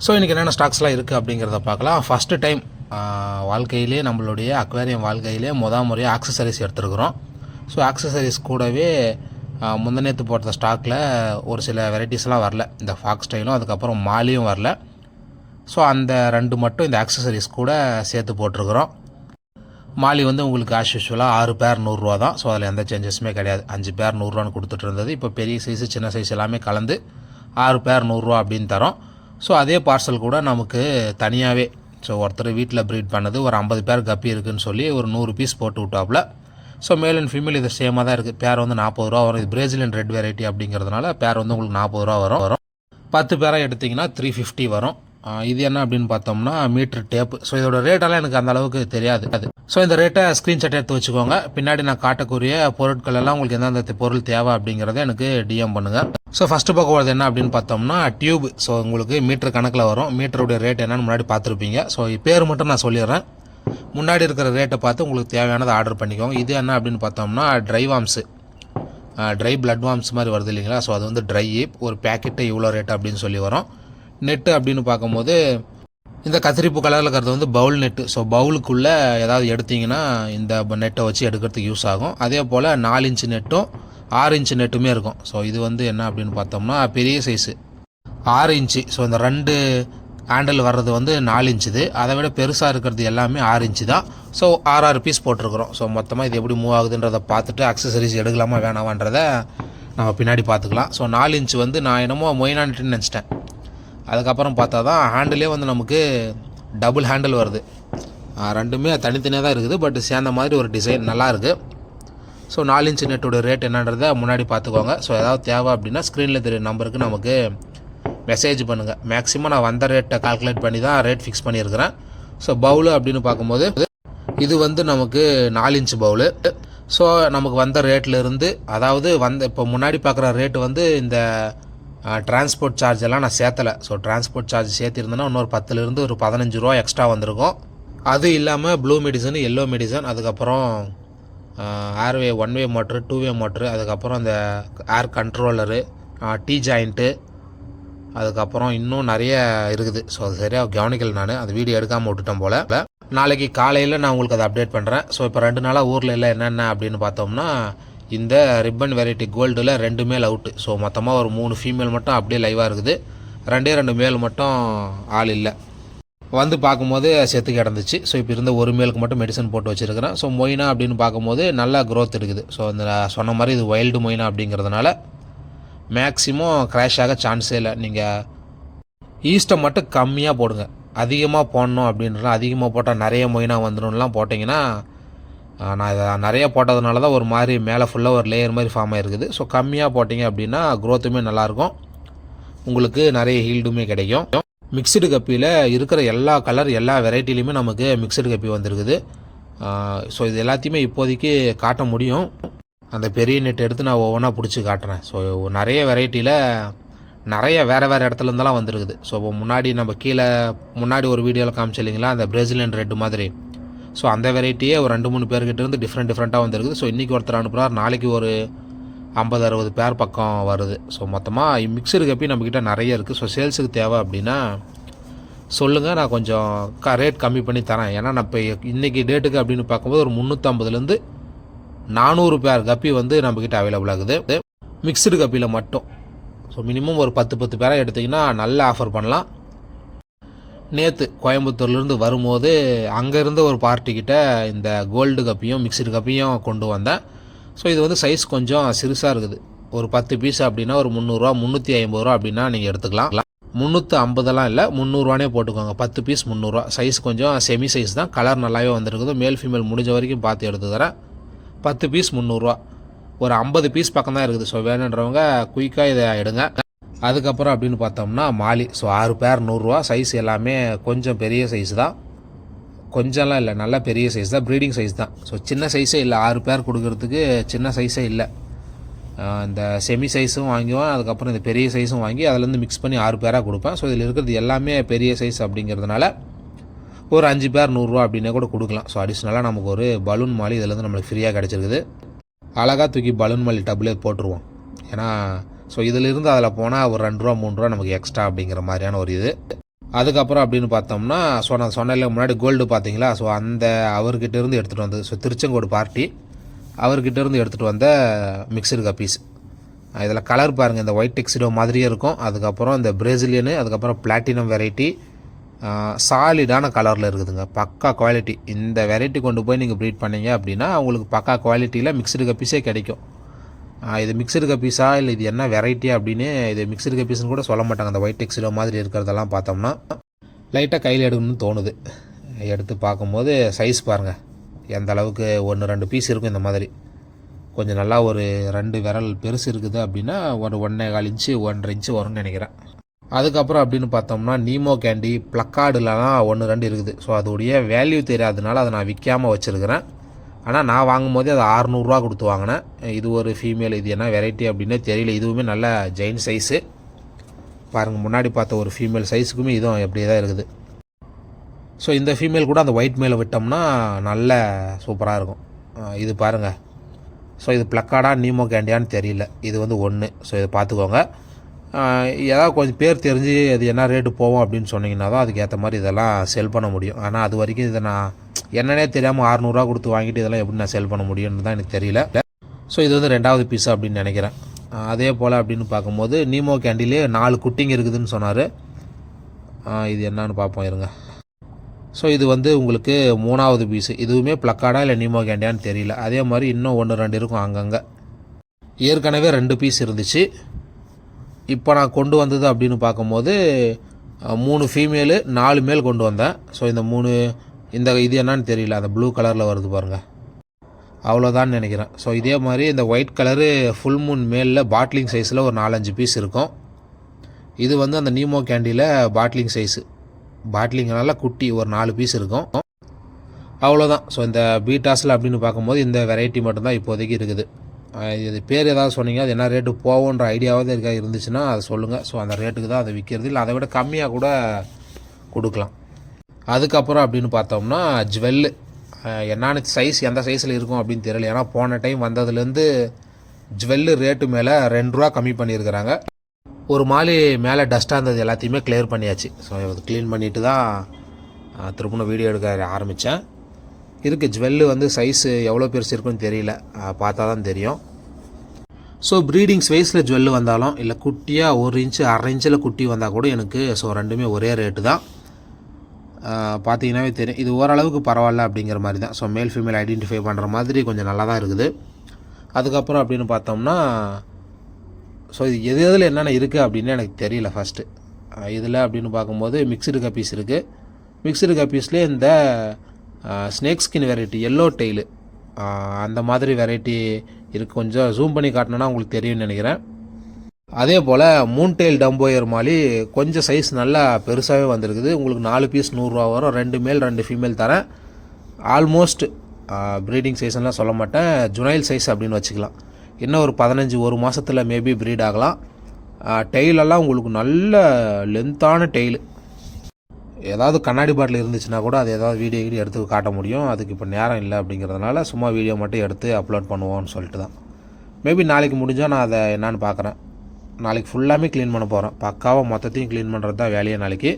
So இன்றைக்கி என்னென்ன ஸ்டாக்ஸ்லாம் இருக்குது அப்படிங்கிறத பார்க்கலாம். ஃபஸ்ட்டு டைம் வாழ்க்கையிலே நம்மளுடைய அக்வேரியம் வாழ்க்கையிலே முறையாக ஆக்சசரிஸ் எடுத்துருக்குறோம். ஸோ ஆக்சசரிஸ் கூடவே முந்தநேற்று போட்ட ஸ்டாக்கில் ஒரு சில வெரைட்டிஸ்லாம் வரல. இந்த ஃபாக்ஸ் ஸ்டைலும் அதுக்கப்புறம் மாலியும் வரல. ஸோ அந்த ரெண்டு மட்டும் இந்த ஆக்சசரிஸ் கூட சேர்த்து போட்டிருக்கிறோம். மாலி வந்து உங்களுக்கு ஆஸ் யூஷுவலாக 6 பேர் 100 தான். ஸோ அதில் எந்த சேஞ்சஸுமே கிடையாது. 5 பேர் 100 கொடுத்துட்டு இருந்தது. இப்போ பெரிய சைஸு சின்ன சைஸ் எல்லாமே கலந்து 6 பேர் 100 அப்படின்னு தரோம். ஸோ அதே பார்சல் கூட நமக்கு தனியாகவே ஸோ ஒருத்தர் வீட்டில் ப்ரீட் பண்ணது ஒரு 50 பேர் கப்பி இருக்குதுன்னு சொல்லி ஒரு 100 பீஸ் போட்டு விட்டாப்புல. ஸோ மேல் அண்ட் ஃபீமேல் இது சேமாக தான் இருக்குது. பேர் வந்து 40 ரூபா வரும். இது பிரேசிலியன் ரெட் வெரைட்டி அப்படிங்கிறதுனால பேர் வந்து உங்களுக்கு 40 ரூபா வரும். 10 பேராக எடுத்திங்கன்னா 350 வரும். இது என்ன அப்படின்னு பார்த்தோம்னா மீட்ரு டேப்பு. ஸோ இதோட ரேட்டெல்லாம் எனக்கு அந்த அளவுக்கு தெரியாது. ஸோ இந்த ரேட்டை ஸ்க்ரீன்ஷாட் எடுத்து வச்சுக்கோங்க. பின்னாடி நான் காட்டக்கூடிய பொருட்கள் எல்லாம் உங்களுக்கு எந்தெந்த பொருள் தேவை அப்படிங்கிறத எனக்கு டிஎம் பண்ணுங்கள். ஸோ ஃபஸ்ட்டு பார்க்க போகிறது என்ன அப்படின்னு பார்த்தோம்னா டியூப். ஸோ உங்களுக்கு மீட்டர் கணக்கில் வரும். மீட்டருடைய ரேட் என்னன்னு முன்னாடி பார்த்துருப்பீங்க. ஸோ பேர் மட்டும் நான் சொல்லிடுறேன். முன்னாடி இருக்கிற ரேட்டை பார்த்து உங்களுக்கு தேவையானதை ஆர்டர் பண்ணிக்கோங்க. இது என்ன அப்படின்னு பார்த்தோம்னா try worms, try blood worms மாதிரி வருது இல்லைங்களா. ஸோ அது வந்து ட்ரை ஒரு பேக்கெட்டு இவ்வளோ ரேட் அப்படின்னு சொல்லி வரும். நெட்டு அப்படின்னு பார்க்கும்போது இந்த கத்திரிப்பு கலரில் இருக்கிறது வந்து பவுல் நெட்டு. ஸோ பவுலுக்குள்ளே ஏதாவது எடுத்திங்கன்னா இந்த நெட்டை வச்சு எடுக்கிறதுக்கு யூஸ் ஆகும். அதே போல் 4 இன்ச்சு நெட்டும் 6 இன்ச்சு நெட்டுமே இருக்கும். ஸோ இது வந்து என்ன அப்படின்னு பார்த்தோம்னா பெரிய சைஸு 6 இன்ச்சு. ஸோ இந்த 2 ஹேண்டில் வர்றது வந்து 4 இன்ச்சுது. அதை விட பெருசாக இருக்கிறது எல்லாமே 6 இன்ச்சு தான். ஸோ 6 பீஸ் போட்டிருக்கிறோம். ஸோ மொத்தமாக இது எப்படி மூவ் ஆகுதுன்றதை பார்த்துட்டு அக்சசரிஸ் எடுக்கலாமா வேணாமான்றதை நம்ம பின்னாடி பார்த்துக்கலாம். ஸோ 4 இன்ச்சு வந்து நான் என்னமோ மொயினா நெட்டுன்னு நினச்சிட்டேன். அதுக்கப்புறம் பார்த்தா தான் ஹேண்டிலே வந்து நமக்கு டபுள் ஹேண்டில் வருது. ரெண்டுமே தனித்தனியாக தான் இருக்குது. பட் சேர்ந்த மாதிரி ஒரு டிசைன் நல்லாயிருக்கு. ஸோ 4 இன்ச்சு நெட்டோட ரேட் என்னன்றதை முன்னாடி பார்த்துக்கோங்க. ஸோ ஏதாவது தேவை அப்படின்னா ஸ்க்ரீனில் தெரிய நம்பருக்கு நமக்கு மெசேஜ் பண்ணுங்கள். மேக்ஸிமம் நான் வந்த ரேட்டை கால்குலேட் பண்ணி தான் ரேட் ஃபிக்ஸ் பண்ணியிருக்கிறேன். ஸோ பவுலு அப்படின்னு பார்க்கும்போது இது வந்து நமக்கு 4 இன்ச்சு பவுலு. ஸோ நமக்கு வந்த ரேட்லேருந்து அதாவது இப்போ முன்னாடி பார்க்குற ரேட்டு வந்து இந்த டிரான்ஸ்போர்ட் சார்ஜ் எல்லாம் நான் சேர்த்தலை. ஸோ டிரான்ஸ்போர்ட் சார்ஜ் சேர்த்திருந்தேன்னா இன்னொரு 10லேருந்து ஒரு 15 ரூபா எக்ஸ்ட்ரா வந்திருக்கும். அது இல்லாமல் ப்ளூ மெடிசன், எல்லோ மெடிசன், அதுக்கப்புறம் ஏர்வே 1 வே மோட்ரு, 2 வே மோட்ரு, அதுக்கப்புறம் அந்த ஏர் கண்ட்ரோலரு, டீ ஜாயிண்ட்டு, அதுக்கப்புறம் இன்னும் நிறைய இருக்குது. ஸோ அது சரியாக கவனிக்கல. நான் அந்த வீடியோ எடுக்காமல் விட்டுட்டேன் போல். நாளைக்கு காலையில் நான் உங்களுக்கு அதை அப்டேட் பண்ணுறேன். ஸோ இப்போ 2 நாளாக ஊரில் இல்லை என்னென்ன அப்படின்னு பார்த்தோம்னா இந்த ரிப்பன் வெரைட்டி கோல்டில் 2 மேல் அவுட்டு. ஸோ மொத்தமாக ஒரு 3 ஃபீமேல் மட்டும் அப்படியே லைவாக இருக்குது. 2 மேல் மட்டும் ஆள் இல்லை. வந்து பார்க்கும்போது செத்து கிடந்துச்சு. ஸோ இப்போ இருந்த ஒரு மேலுக்கு மட்டும் மெடிசன் போட்டு வச்சுருக்கிறேன். ஸோ மொயினா அப்படின்னு பார்க்கும்போது நல்லா க்ரோத் இருக்குது. ஸோ இந்த சொன்ன மாதிரி இது வைல்டு மொயினா அப்படிங்கிறதுனால மேக்ஸிமம் க்ராஷ் ஆக சான்ஸே இல்லை. நீங்கள் ஈஸ்ட்டை மட்டும் கம்மியாக போடுங்க. அதிகமாக போடணும் அப்படின்றலாம் அதிகமாக போட்டால் நிறைய மொயினா வந்துடும்லாம் போட்டிங்கன்னா நான் இதை நிறைய போட்டதுனால தான் ஒரு மாதிரி மேலே ஃபுல்லாக ஒரு லேயர் மாதிரி ஃபார்ம் ஆகிருக்குது. ஸோ கம்மியாக போட்டிங்க அப்படின்னா க்ரோத்துமே நல்லாயிருக்கும், உங்களுக்கு நிறைய ஹீல்டுமே கிடைக்கும். மிக்சடு கப்பியில் இருக்கிற எல்லா கலர் எல்லா வெரைட்டிலையுமே நமக்கு மிக்சடு கப்பி வந்திருக்குது. ஸோ இது எல்லாத்தையுமே இப்போதைக்கு காட்ட முடியும். அந்த பெரிய நெட் எடுத்து நான் ஒவ்வொன்றா பிடிச்சி காட்டுறேன். ஸோ நிறைய வெரைட்டியில் நிறைய வேறு இடத்துல இருந்தெல்லாம் வந்துருக்குது. ஸோ முன்னாடி நம்ம கீழே முன்னாடி ஒரு வீடியோவில் காமிச்சு இல்லைங்களா அந்த பிரேசிலியன் ரெட் மாதிரி. ஸோ அந்த வெரைட்டியே ஒரு 2-3 பேர்கிட்ட இருந்து டிஃப்ரெண்ட்டாக வந்துருக்குது. ஸோ இன்றைக்கி ஒருத்தர் அனுப்புகிறார், நாளைக்கு ஒரு 50-60 பேர் பக்கம் வருது. ஸோ மொத்தமாக மிக்சடு கப்பி நம்மக்கிட்ட நிறைய இருக்குது. ஸோ சேல்ஸுக்கு தேவை அப்படின்னா சொல்லுங்கள், நான் கொஞ்சம் ரேட் கம்மி பண்ணி தரேன். ஏன்னா நான் இப்போ இன்றைக்கி டேட்டுக்கு அப்படின்னு பார்க்கும்போது ஒரு 350லேருந்து 400 பேர் கப்பி வந்து நம்மக்கிட்ட அவைலபிள் ஆகுது மிக்சடு கப்பியில் மட்டும். ஸோ மினிமம் ஒரு 10 பேராக எடுத்திங்கன்னா நல்ல ஆஃபர் பண்ணலாம். நேற்று கோயம்புத்தூர்லேருந்து வரும்போது அங்கே இருந்த ஒரு பார்ட்டிக்கிட்ட இந்த கோல்டு கப்பியும் மிக்சடு கப்பியும் கொண்டு வந்தேன். ஸோ இது வந்து சைஸ் கொஞ்சம் சிறுசாக இருக்குது. ஒரு 10 பீஸ் அப்படின்னா ஒரு 300 ரூபா, 350 ரூபா அப்படின்னா நீங்கள் எடுத்துக்கலாம். 350 இல்லை 300 போட்டுக்கோங்க. 10 பீஸ் 300 சைஸ் கொஞ்சம் செமி சைஸ் தான். கலர் நல்லாவே வந்திருக்குது. மேல் ஃபீமேல் முடிஞ்ச வரைக்கும் பார்த்து எடுத்து தரேன். 10 பீஸ் 300 ஒரு 50 பீஸ் பக்கம் தான் இருக்குது. ஸோ வேணுன்றவங்க குயிக்காக இதை எடுங்க. அதுக்கப்புறம் அப்படின்னு பார்த்தோம்னா மாலி. ஸோ 6 பேர் 100 சைஸ் எல்லாமே கொஞ்சம் பெரிய சைஸ் தான். கொஞ்சம்லாம் இல்லை, நல்லா பெரிய சைஸ் தான், ப்ரீடிங் சைஸ் தான். ஸோ சின்ன சைஸே இல்லை. 6 பேர் கொடுக்கறதுக்கு சின்ன சைஸே இல்லை. இந்த செமி சைஸும் வாங்குவேன், அதுக்கப்புறம் இந்த பெரிய சைஸும் வாங்கி அதிலேருந்து மிக்ஸ் பண்ணி 6 பேராக கொடுப்பேன். ஸோ இதில் இருக்கிறது எல்லாமே பெரிய சைஸ் அப்படிங்கிறதுனால ஒரு 5 பேர் 100 அப்படின்னே கூட கொடுக்கலாம். ஸோ அடிஷ்னலாக நமக்கு ஒரு பலூன் மாலி இதிலேருந்து நம்மளுக்கு ஃப்ரீயாக கிடச்சிருக்குது. அழகாக தூக்கி பலூன் மாலி டபுளே போட்டுருவோம். ஏன்னா ஸோ இதிலிருந்து அதில் போனால் ஒரு 2 ரூபா 3 ரூபா நமக்கு எக்ஸ்ட்ரா அப்படிங்கிற மாதிரியான ஒரு இது. அதுக்கப்புறம் அப்படின்னு பார்த்தோம்னா நான் சொன்னேன்ல முன்னாடி கோல்டு பார்த்தீங்களா, ஸோ அந்த அவர்கிட்ட இருந்து எடுத்துகிட்டு வந்தது. ஸோ திருச்செங்கோடு பார்ட்டி அவர்கிட்ட இருந்து எடுத்துகிட்டு வந்த மிக்சடு கப்பீஸ். இதில் கலர் பாருங்கள், இந்த ஒயிட் டெக்ஸிடோ மாதிரியே இருக்கும். அதுக்கப்புறம் இந்த பிரேசிலியனு, அதுக்கப்புறம் பிளாட்டினம் வெரைட்டி சாலிடான கலரில் இருக்குதுங்க. பக்கா குவாலிட்டி. இந்த வெரைட்டி கொண்டு போய் நீங்கள் ப்ரீட் பண்ணீங்க அப்படின்னா உங்களுக்கு பக்கா குவாலிட்டியில் மிக்சடு கப்பீஸே கிடைக்கும். இது மிக்சடு கப்பீஸா இல்லை இது என்ன வெரைட்டி அப்படின்னு இது மிக்சடு கப்பீஸ்னு கூட சொல்ல மாட்டாங்க. அந்த ஒயிட் டெக்ஸிடோ மாதிரி இருக்கிறதெல்லாம் பார்த்தோம்னா லைட்டாக கையில் எடுக்கணும்னு தோணுது. எடுத்து பார்க்கும்போது சைஸ் பாருங்கள் எந்த அளவுக்கு 1-2 பீஸ் இருக்கும். இந்த மாதிரி கொஞ்சம் நல்லா ஒரு 2 விரல் பெருசு இருக்குது அப்படின்னா ஒரு 1.25 இன்ச்சு 1.5 இன்ச்சு வரும்னு நினைக்கிறேன். அதுக்கப்புறம் அப்படின்னு பார்த்தோம்னா நீமோ கேண்டி ப்ளக்கார்டுலலாம் 1-2 இருக்குது. ஸோ அதோடைய வேல்யூ தெரியாததுனால அதை நான் விற்காமல் வச்சுருக்கிறேன். ஆனால் நான் வாங்கும்போதே அது 600 ரூபா கொடுத்து வாங்கினேன். இது ஒரு ஃபீமேல். இது என்ன வெரைட்டி அப்படின்னே தெரியல. இதுவுமே நல்ல ஜெயின் சைஸு பாருங்கள். முன்னாடி பார்த்த ஒரு ஃபீமேல் சைஸுக்குமே இதுவும் எப்படியே தான் இருக்குது. ஸோ இந்த ஃபீமேல் கூட அந்த ஒயிட் மேலே விட்டோம்னா நல்ல சூப்பராக இருக்கும். இது பாருங்கள். ஸோ இது ப்ளக்கார்டா நீமோ கேண்டியான்னு தெரியல. இது வந்து 1. ஸோ இதை பார்த்துக்கோங்க. ஏதாவது கொஞ்சம் பேர் தெரிஞ்சு அது என்ன ரேட்டு போவோம் அப்படின்னு சொன்னீங்கன்னா தான் அதுக்கு ஏற்ற மாதிரி இதெல்லாம் செல் பண்ண முடியும். ஆனால் அது வரைக்கும் இதை நான் என்னன்னே தெரியாமல் 600 ரூபா கொடுத்து வாங்கிட்டு இதெல்லாம் எப்படி நான் செல் பண்ண முடியும்னு தான் எனக்கு தெரியல. ஸோ இது வந்து 2வது பீஸ் அப்படின்னு நினைக்கிறேன். அதே போல் அப்படின்னு பார்க்கும்போது நீமோ கேண்டிலே 4 குட்டிங்க இருக்குதுன்னு சொன்னார். இது என்னன்னு பார்ப்போம் இருங்க. ஸோ இது வந்து உங்களுக்கு 3வது பீஸு. இதுவுமே ப்ளக்கார்டா இல்லை நீமோ கேண்டியான்னு தெரியல. அதே மாதிரி இன்னும் 1-2 இருக்கும் அங்கங்கே. ஏற்கனவே 2 பீஸ் இருந்துச்சு. இப்போ நான் கொண்டு வந்தது அப்படின்னு பார்க்கும்போது 3 ஃபீமேலு 4 மேல் கொண்டு வந்தேன். ஸோ இந்த 3 இது என்னன்னு தெரியல. அந்த ப்ளூ கலரில் வருது பாருங்கள், அவ்வளோதான் நினைக்கிறேன். ஸோ இதே மாதிரி இந்த ஒயிட் கலரு ஃபுல் மூன் மேலில் பாட்லிங் சைஸில் ஒரு 4-5 பீஸ் இருக்கும். இது வந்து அந்த நீமோ கேண்டியில் பாட்லிங் சைஸு. பாட்லிங்னால குட்டி ஒரு 4 பீஸ் இருக்கும், அவ்வளோதான். ஸோ இந்த பீட்டாஸில் அப்படின்னு பார்க்கும்போது இந்த வெரைட்டி மட்டும்தான் இப்போதைக்கு இருக்குது. இது பேர் ஏதாவது சொன்னீங்க, அது என்ன ரேட்டு போவோன்ற ஐடியாவது இருந்துச்சுன்னா அதை சொல்லுங்கள். ஸோ அந்த ரேட்டுக்கு தான் அதை விற்கிறது, இல்லை அதை விட கம்மியாக கூட கொடுக்கலாம். அதுக்கப்புறம் அப்படின்னு பார்த்தோம்னா ஜுவெல்லு என்னான்னு சைஸ் எந்த சைஸில் இருக்கும் அப்படின்னு தெரியல. ஏன்னா போன டைம் வந்ததுலேருந்து ஜுவெல்லு ரேட்டு மேலே 2 ரூபா கம்மி பண்ணியிருக்கிறாங்க. ஒரு மாலி மேலே டஸ்ட்டாக இருந்தது எல்லாத்தையுமே கிளியர் பண்ணியாச்சு. ஸோ அது க்ளீன் பண்ணிவிட்டு தான் திரும்ப வீடியோ எடுக்க ஆரம்பித்தேன். இருக்குது ஜுவெல்லு வந்து சைஸு எவ்வளோ பெருசு இருக்குன்னு தெரியல, பார்த்தா தான் தெரியும். ஸோ ப்ரீடிங்ஸ் வயசில் ஜுவெல்லு வந்தாலும் இல்லை குட்டியாக 1 இன்ச்சு 1/2 இன்ச்சில் குட்டி வந்தால் கூட எனக்கு ஸோ ரெண்டுமே ஒரே ரேட்டு தான். பார்த்தீங்கன்னாவே தெரியும் இது ஓரளவுக்கு பரவாயில்ல அப்படிங்கிற மாதிரி தான். ஸோ மேல் ஃபீமேல் ஐடென்டிஃபை பண்ணுற மாதிரி கொஞ்சம் நல்லா தான் இருக்குது. அதுக்கப்புறம் அப்படின்னு பார்த்தோம்னா ஸோ இது எதில் என்னென்ன இருக்குது அப்படின்னு எனக்கு தெரியல. ஃபஸ்ட்டு இதில் அப்படின்னு பார்க்கும்போது மிக்சடு கப்பீஸ் இருக்குது. மிக்சடு கப்பீஸ்லேயே இந்த snake skin variety yellow tail அந்த மாதிரி வெரைட்டி இருக்குது. கொஞ்சம் ஜூம் பண்ணி காட்டினோன்னா உங்களுக்கு தெரியும்னு நினைக்கிறேன். அதே போல் மூன் டெயில் டம்போயர் மாதிரி கொஞ்சம் சைஸ் நல்லா பெருசாகவே வந்திருக்குது. உங்களுக்கு 4 பீஸ் 100 ரூபா வரும். 2 மேல் 2 ஃபீமேல் தரேன். ஆல்மோஸ்ட் ப்ரீடிங் சைஸ்லாம் சொல்ல மாட்டேன், ஜுனைல் சைஸ் அப்படின்னு வச்சுக்கலாம். இன்னும் ஒரு 15 மாதத்தில் மேபி ப்ரீட் ஆகலாம். டெய்லெல்லாம் உங்களுக்கு நல்ல லென்த்தான டெய்லு. ஏதாவது கண்ணாடி பாட்டில் இருந்துச்சுன்னா கூட அது ஏதாவது வீடியோ எடுத்து காட்ட முடியும். அதுக்கு இப்போ நேரம் இல்லை அப்படிங்கிறதுனால சும்மா வீடியோ மட்டும் எடுத்து அப்லோட் பண்ணுவோன்னு சொல்லிட்டு தான். மேபி நாளைக்கு முடிஞ்சால் நான் அதை என்னான்னு பார்க்குறேன். நாளைக்கு ஃபுல்லாமே க்ளீன் பண்ண போகிறேன். பக்காவாக மொத்தத்தையும் க்ளீன் பண்ணுறது தான் வேலையே நாளைக்கு.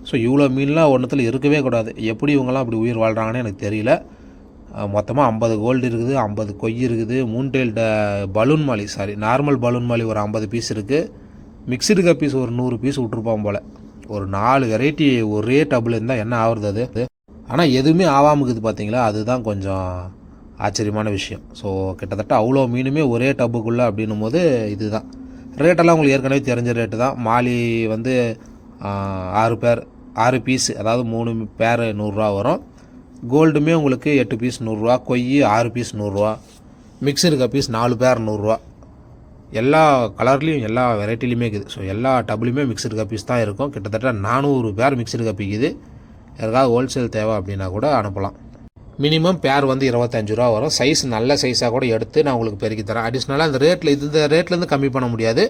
ஸோ இவ்வளோ மீன்லாம் ஒன்றத்தில் இருக்கவே கூடாது. எப்படி இவங்கெல்லாம் அப்படி உயிர் வாழ்கிறாங்கன்னு எனக்கு தெரியல. மொத்தமாக 50 கோல்டு இருக்குது, 50 கொய் இருக்குது, மூன் டெயில்ட பலூன் மாலி நார்மல் பலூன் மாலி ஒரு 50 பீஸ் இருக்குது. மிக்சடு கப்பீஸ் ஒரு 100 பீஸ் விட்ருப்பான் போல். ஒரு 4 வெரைட்டி ஒரே டபுள் இருந்தால் என்ன ஆகுறது அது. ஆனால் எதுவுமே ஆகாமல் இருக்குது பார்த்தீங்களா, அதுதான் கொஞ்சம் ஆச்சரியமான விஷயம். ஸோ கிட்டத்தட்ட அவ்வளோ மீனுமே ஒரே டப்புக்குள்ளே அப்படின்னும் போது இதுதான் ரேட்டெல்லாம் உங்களுக்கு ஏற்கனவே தெரிஞ்ச ரேட்டு தான். மாலி வந்து 6 பீஸ் அதாவது 3 பேர் 100 ரூபா வரும். கோல்டுமே உங்களுக்கு 8 பீஸ் 100 ரூபா, கொய் 6 பீஸ் 100 ரூபா, மிக்சடு கப்பீஸ் 4 பேர் 100 ரூபா. எல்லா கலர்லேயும் எல்லா வெரைட்டிலையுமே இருக்குது. ஸோ எல்லா டபுளையுமே மிக்சடு கப்பீஸ் தான் இருக்கும். கிட்டத்தட்ட 400 பேர் மிக்சடு கப்பிக்குது. யாருக்காவது ஹோல்சேல் தேவை அப்படின்னா கூட அனுப்பலாம். மினிமம் பேர் வந்து 25 ரூபா வரும். சைஸ் நல்ல சைஸாக கூட எடுத்து நான் உங்களுக்கு பெருக்கி தரேன். அடிஷ்னலாக இந்த ரேட்டில் இந்த ரேட்லேருந்து கம்மி பண்ண முடியாது.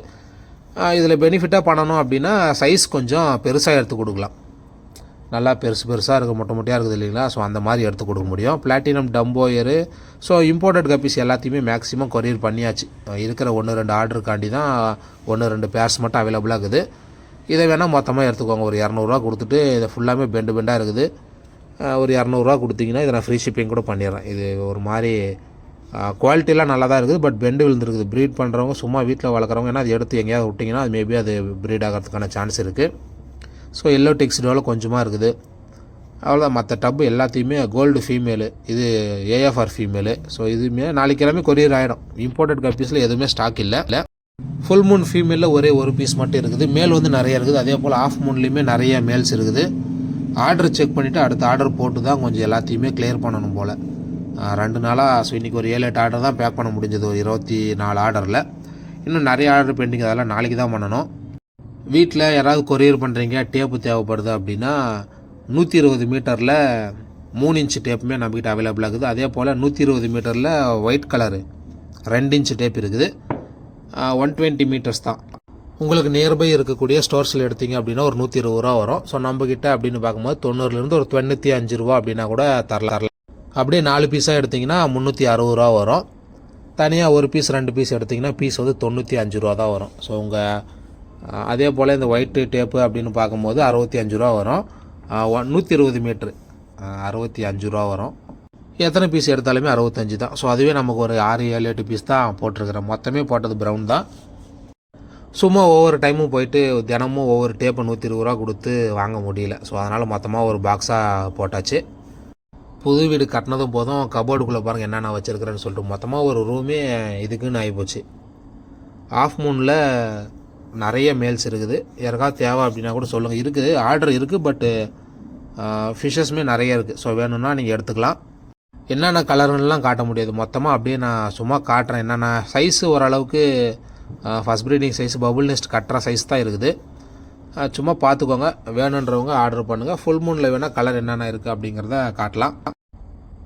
இதில் பெனிஃபிட்டாக பண்ணணும் அப்படின்னா சைஸ் கொஞ்சம் பெருசாக எடுத்து கொடுக்கலாம். நல்லா பெருசாக இருக்குது, மொட்டையாக இருக்குது இல்லைங்களா. ஸோ அந்த மாதிரி எடுத்து கொடுக்க முடியும். பிளாட்டினம் டம்போயரு ஸோ இம்போர்ட்டட் கப்பீஸ் எல்லாத்தையுமே மேக்ஸிமம் கொரியர் பண்ணியாச்சு. இருக்கிற 1-2 ஆர்டருக்காண்டி தான் 1-2 பேர்ஸ் மட்டும் அவைலபிளாக இருக்குது. இதை வேணால் மொத்தமாக எடுத்துக்கோங்க. ஒரு இரநூறுவா கொடுத்துட்டு இதை ஃபுல்லாமே பெண்டாக இருக்குது. ஒரு இரநூறுவா கொடுத்தீங்கன்னா இதை நான் ஃப்ரீ ஷிப்பிங் கூட பண்ணிடுறேன். இது ஒரு மாதிரி குவாலிட்டிலாம் நல்லா தான் இருக்குது, பட் பெண்டு விழுந்துருக்குது. ப்ரீட் பண்ணுறவங்க சும்மா வீட்டில் வளர்க்குறவங்க ஏன்னா அது எடுத்து எங்கேயாவது விட்டிங்கன்னா அது மேபி அது ப்ரீட் ஆகிறதுக்கான சான்ஸ் இருக்குது. ஸோ எல்லோ டெக்ஸ்டோவில் கொஞ்சமாக இருக்குது. அவ்வளோதான். மற்ற டப்பு எல்லாத்தையுமே கோல்டு ஃபீமேலு, இது ஏஎஃப்ஆர் ஃபீமேலு. ஸோ இதுவுமே நாளைக்கு எல்லாமே கொரியர் ஆகிடும். இம்போர்ட்டட் கப்பீஸில் எதுவுமே ஸ்டாக் இல்லை. ஃபுல் மூன் ஃபீமேலில் ஒரே ஒரு பீஸ் மட்டும் இருக்குது. மேல் வந்து நிறைய இருக்குது. அதே போல் ஆஃப் மூன்லேயுமே நிறைய மேல்ஸ் இருக்குது. ஆர்டர் செக் பண்ணிவிட்டு அடுத்த ஆர்டர் போட்டு தான் கொஞ்சம் எல்லாத்தையுமே கிளியர் பண்ணணும் போல். 2 நாளாக. ஸோ இன்றைக்கி ஒரு 7-8 ஆர்டர் தான் பேக் பண்ண முடிஞ்சது ஒரு 24 ஆர்டரில். இன்னும் நிறைய ஆர்டர் பெண்டிங், அதெல்லாம் நாளைக்கு தான் பண்ணணும். வீட்டில் யாராவது கொரியர் பண்ணுறீங்க, டேப்பு தேவைப்படுது அப்படின்னா 120 மீட்டரில் 3 இன்ச்சு டேப்புமே நம்மக்கிட்ட அவைலபிளாக இருக்குது. அதே போல் 120 மீட்டரில் ஒயிட் கலரு 2 இன்ச்சு டேப் இருக்குது. 120 மீட்டர்ஸ் தான். உங்களுக்கு நியர்பை இருக்கக்கூடிய ஸ்டோர்ஸில் எடுத்தீங்க அப்படின்னா ஒரு 120 ரூபா வரும். ஸோ நம்மக்கிட்ட அப்படின்னு பார்க்கும்போது 90லேருந்து ஒரு 95 ரூபா அப்படின்னா கூட தரலாம். அப்படியே 4 பீஸாக எடுத்திங்கன்னா 360 ரூபா வரும். தனியாக ஒரு பீஸ் 2 பீஸ் எடுத்திங்கன்னா பீஸ் வந்து 95 ரூபா தான் வரும். ஸோ உங்கள் அதே போல் இந்த ஒயிட்டு டேப்பு அப்படின்னு பார்க்கும்போது 65 ரூபா வரும். 120 மீட்ரு 65 ரூபா வரும். எத்தனை பீஸ் எடுத்தாலுமே 65 தான். ஸோ அதுவே நமக்கு ஒரு 6, 7, 8 பீஸ் தான் போட்டிருக்கிறேன். மொத்தமே போட்டது ப்ரௌன் தான். சும்மா ஒவ்வொரு டைமும் போயிட்டு தினமும் ஒவ்வொரு டேப்பை 120 ரூபா கொடுத்து வாங்க முடியல. ஸோ அதனால் மொத்தமாக ஒரு பாக்ஸாக போட்டாச்சு. புது வீடு கட்டினதும் போதும் கபோர்டுக்குள்ளே பாருங்கள் என்னென்ன வச்சுருக்கிறேன்னு சொல்லிட்டு மொத்தமாக ஒரு ரூமே இதுக்குன்னு ஆகிப்போச்சு. ஆஃப் மூனில் நிறைய மேல்ஸ் இருக்குது. யாருக்காவது தேவை அப்படின்னா கூட சொல்லுங்கள். இருக்குது, ஆர்டர் இருக்குது, பட்டு ஃபிஷ்ஷஸ்மே நிறைய இருக்குது. ஸோ வேணும்னா நீங்கள் எடுத்துக்கலாம். என்னென்ன கலர்லாம் காட்ட முடியாது, மொத்தமாக அப்படியே நான் சும்மா காட்டுறேன். என்னென்ன சைஸு ஓரளவுக்கு first breeding size, bubble next கட்டுற சைஸ் தான் இருக்குது. சும்மா பார்த்துக்கோங்க. வேணுன்றவங்க ஆர்டர் பண்ணுங்கள். ஃபுல் மூனில் வேணால் கலர் என்னென்ன இருக்குது அப்படிங்கிறத காட்டலாம்.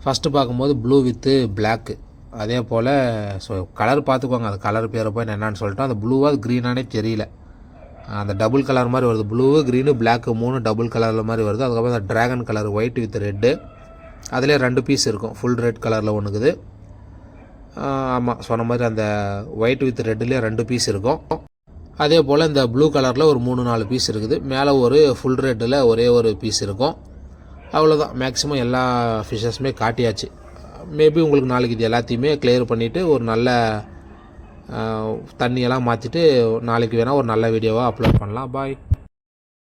ஃபஸ்ட்டு பார்க்கும்போது ப்ளூ வித்து பிளாக்கு. அதே போல் ஸோ கலர் பார்த்துக்கோங்க. அது கலர் பேரை போய் என்னென்னு சொல்லிட்டோம். அந்த ப்ளூவாக க்ரீனானே தெரியல. அந்த டபுள் கலர் மாதிரி வருது. ப்ளூ, க்ரீனு, பிளாக்கு 3 டபுள் கலரில் மாதிரி வருது. அதுக்கப்புறம் அந்த dragon colour white with red, அதிலே 2 பீஸ் இருக்கும். ஃபுல் ரெட் கலரில் ஒன்றுக்குது. ஆமாம், சொன்ன மாதிரி அந்த ஒயிட் வித் ரெட்டுலேயே 2 பீஸ் இருக்கும். அதே போல் இந்த ப்ளூ கலரில் ஒரு 3-4 பீஸ் இருக்குது. மேலே ஒரு ஃபுல் ரெட்டில் ஒரே ஒரு பீஸ் இருக்கும். அவ்வளோதான். மேக்ஸிமம் எல்லா ஃபிஷ்ஷஸுமே காட்டியாச்சு. மேபி உங்களுக்கு நாளைக்கு இது எல்லாத்தையுமே கிளியர் பண்ணிவிட்டு ஒரு நல்ல தண்ணியெல்லாம் மாற்றிட்டு நாளைக்கு வேணால் ஒரு நல்ல வீடியோவாக அப்லோட் பண்ணலாம். பாய்.